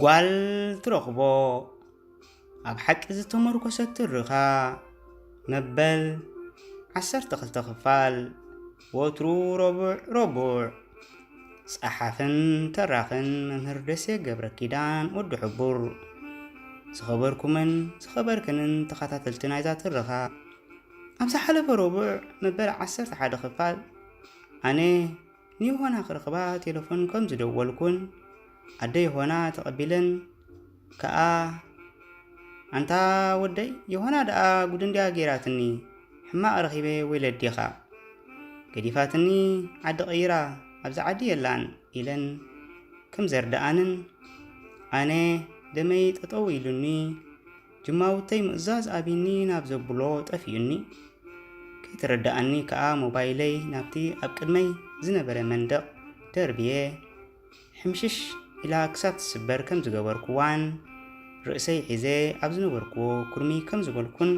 ጓል ትረኽቦ ኣብ ሓቂ ዝተመርኮሰት ትርኻ መበል 12 ክፋል ወትሩ ረቡዕ ጸሓፍን ተራኽን መምህር ደሴ ገብረ ኪዳን ወዲ ሕቡር ዝኸበርኩምን ዝኸበርክንን ተኸታተልቲ ናይዛ ትርኻ ኣብ ዝሓለፈ ረቡዕ መበል 11 ክፋል ኣነ ንይሆና ክረኽባ ቴሌፎን ከም ዝደወልኩን ኣደ ይሆና ተቐቢለን ከኣ ኣንታ ወደይ ይሆና ደኣ ጉድንድያ ገይራትኒ ሕማቕ ረኺበ ወይለዲኻ ገዲፋትኒ ዓዲ ቀይራ ኣብዚ ዓዲ የላን ኢለን ከም ዘርድኣንን ኣነ ደመይ ጠጠው ኢሉኒ ጅማውተይ ምእዛዝ ኣቢኒ ናብ ዘብሎ ጠፊኡኒ ከይተረዳኣኒ ከኣ ሞባይለይ ናብቲ ኣብ ቅድመይ ዝነበረ መንደቕ ደርብየ ሕምሽሽ ኢላ ክሳብ ትስበር ከም ዝገበርኩዋን ርእሰይ ሒዘ ኣብ ዝነበርክዎ ኩርሚ ከም ዝበልኩን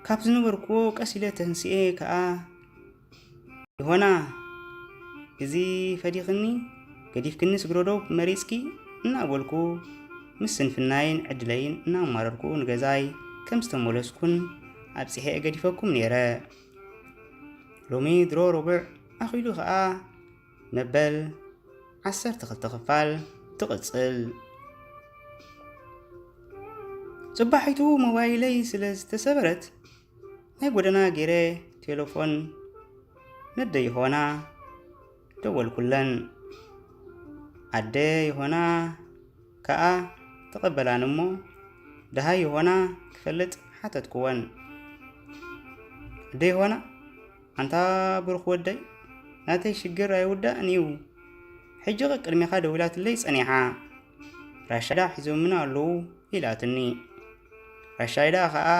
ካብ ዝነበርክዎ ቀሲለ ተንስኤ ከኣ ይሆና እዚ ፈዲኽኒ ገዲፍክኒ ስግሮዶብ መሪፅኪ እናበልኩ ምስ ስንፍናይን ዕድለይን እናማረርኩ ንገዛይ ከም ዝተመለስኩን ኣብ ጽሄ ገዲፈኩም ነይረ ሎሚ ድሮ ረቡዕ ኣኺሉ ከኣ መበል 12 ክፋል ትቕጽል ጽባሒቱ ሞባይለይ ስለ ዝተሰበረት ናይ ጎደና ገይረ ቴሌፎን ነደ ይሆና ደወልኩለን ኣደ ይሆና ከኣ ተቐበላን እሞ ደሃ ይሆና ክፈልጥ ሓተትኩወን ኣደ ይሆና ኣንታ ብሩኽ ወደይ ናተይ ሽግር ኣይውዳእን እዩ ሕጂ ቅድሚኻ ደውላትለይ ጸኒሓ ራሻዳ ሒዞምና ኣለዉ ኢላትኒ ራሻዳ ከኣ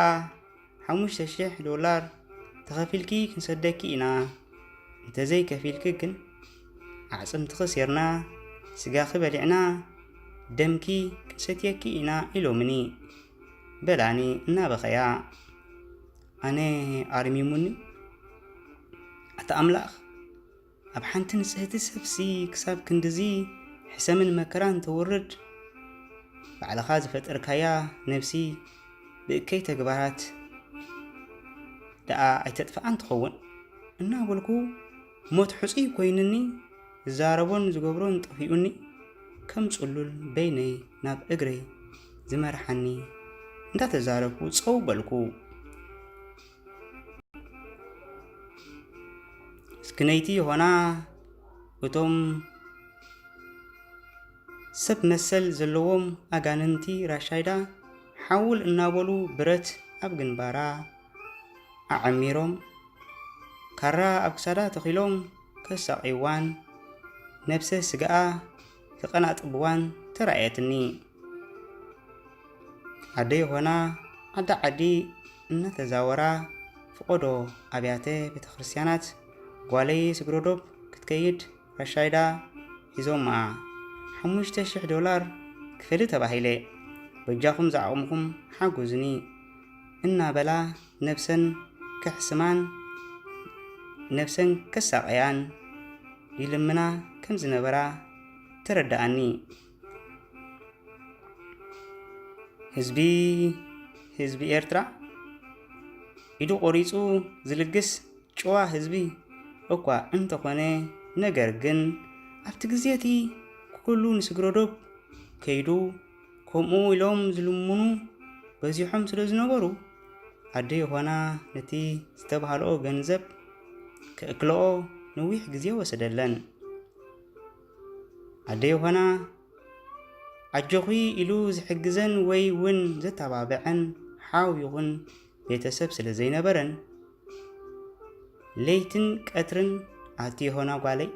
$5,000 ተኸፊልኪ ክንሰደኪ ኢና እንተዘይ ከፊልኪ ግን ኣዕጽምቲ ኸሲርና ስጋኺ በሊዕና ደምኪ ክንሰትየኪ ኢና ኢሎምኒ በላኒ እናበኸያ ኣነ ኣርሚሙኒ ኣታ ኣምላኽ ኣብ ሓንቲ ንጽህቲ ሰብሲ ክሳብ ክንድዚ ሕሰምን መከራን ተወርድ ባዕልኻ ዝፈጠርካያ ነፍሲ ብእከይ ተግባራት ደኣ ኣይተጥፍኣን ትኸውን እናበልኩ ሞት ሕፁይ ኮይንኒ ዝዛረቦን ዝገብሮን ጠፊኡኒ ከም ጽሉል በይነይ ናብ እግረይ ዝመርሓኒ እንዳተዛረብኩ ፀው በልኩ እስክነይቲ ይሆና እቶም ሰብ መሰል ዘለዎም ኣጋንንቲ ራሻይዳ ሓውል እናበሉ ብረት ኣብ ግንባራ ኣዓሚሮም ካራ ኣብ ክሳዳ ተኺሎም ከሳቂዋን ነብሰ ስጋኣ ክቐናጥብዋን ተራእየትኒ ኣደ ይሆና ዓዳ ዓዲ እናተዛወራ ፍቆዶ ኣብያተ ቤተ ክርስቲያናት ጓለይ ስግሮዶብ ክትከይድ ራሻይዳ ሒዞማ $5,000 ክፈሊ ተባሂለ በጃኹም ዝዓቕምኩም ሓጉዝኒ እናበላ ነብሰን ክሕስማን ነብሰን ከሳቀያን ይልምና ከም ዝነበራ ተረዳኣኒ ህዝቢ ኤርትራ ኢዱ ቆሪጹ ዝልግስ ጨዋ ህዝቢ እኳ እንተኾነ ነገር ግን ኣብቲ ግዜቲ ኩሉ ንስግሮዶብ ከይዱ ከምኡ ኢሎም ዝልምኑ በዚሖም ስለ ዝነበሩ ኣደ ይሆና ነቲ ዝተባሃልኦ ገንዘብ ከእክልኦ ነዊሕ ግዜ ወሰደለን ኣደ ይሆና ኣጆኺ ኢሉ ዝሕግዘን ወይ እውን ዘተባብዐን ሓው ይኹን ቤተሰብ ስለ ዘይነበረን ለይትን ቀትርን ኣቲ ይሆና ጓለይ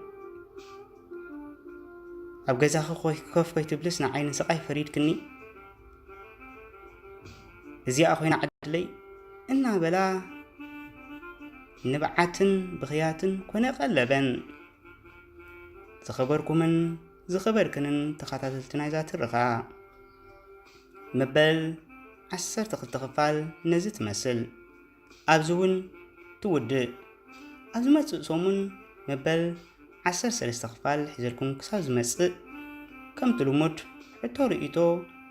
ኣብ ገዛኺ ኮፍ ከይትብልስ ንዓይኒ ስቃይ ፈሪድክኒ እዚኣ ኮይና ዓድለይ እናበላ ንብዓትን ብኽያትን ኮነ ቀለበን ዝኸበርኩምን ዝኸበርክንን ተኸታተልቲ ናይዛ ትርኻ መበል 12 ክፋል ነዚ ትመስል ኣብዚ እውን ትውድእ ኣብ ዝመጽእ ሰሙን መበል 13 ክፋል ሒዘልኩም ክሳብ ዝመጽእ ከም ትልሙድ ሕቶ ርእይቶ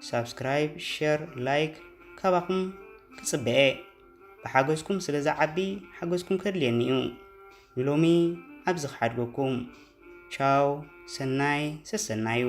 ሳብስክራይብ ሼር ላይክ ካባኹም ክጽበአ ብሓገዝኩም ስለ ዝዓቢ ሓገዝኩም ከድልየኒ እዩ ንሎሚ ኣብዚ ክሓድገኩም ቻው ሰናይ ሰሰናዩ